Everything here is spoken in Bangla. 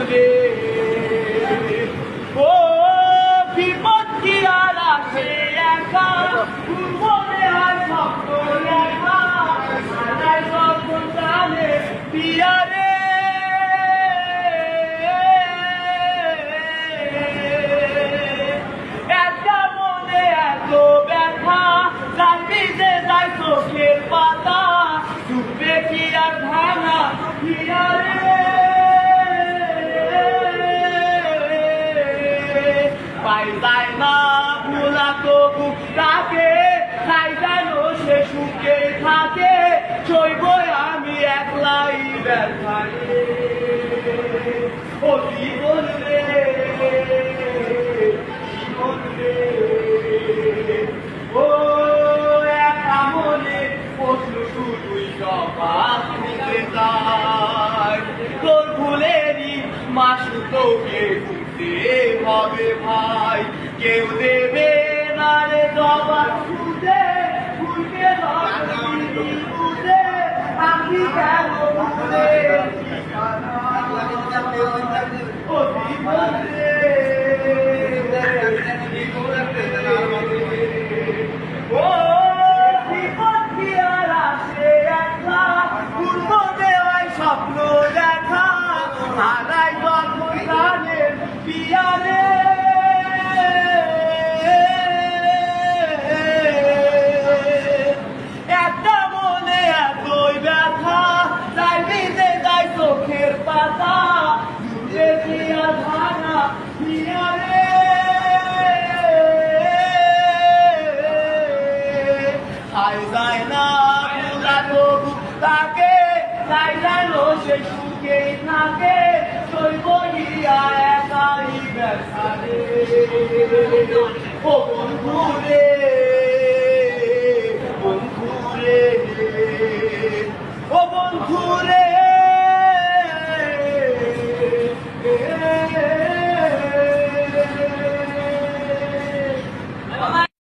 রে ও বিপদ কি আর আসে একা মনে হয় স্বপ্ন লেখা সারাই যখন জানে পিয়ারে একটা মনে এত ব্যথা জানবি যে যায় চোখের পাতা ডুববে কি আর ভাঙা পিয়ারে পাই যায় না ভোলা তবু তাকে তাই যেন সে সুখে থাকে সইব আমি একলাই ব্যথারে ও জীবন রে জীবন রে ও একা মনে প্রশ্ন শুধুই জবাব দিতে চায় তোর ভুলেরই মাসু তোকে ঘুরতে হবে ভাই কেউ দেবে না রে জবাব খুঁজে খুঁজে খুঁজে আমি কেন ভুলে ও জীবন রে ও জীবন কি আর আসে একলা পূর্ব দেওয়ায় স্বপ্ন দেখা হারাই যখন জানে পিয়ারে একটা মনে এতই ব্যথা চাইবি যে যাই চোখের পাতা দূরে দিয়া ধানা পিয়ারে খাই যায় না ভোলা তবু তাকে তাই যেন সে সুখেই থাকে সইব গিয়া একাই ব্যথারে ও বন্ধু রে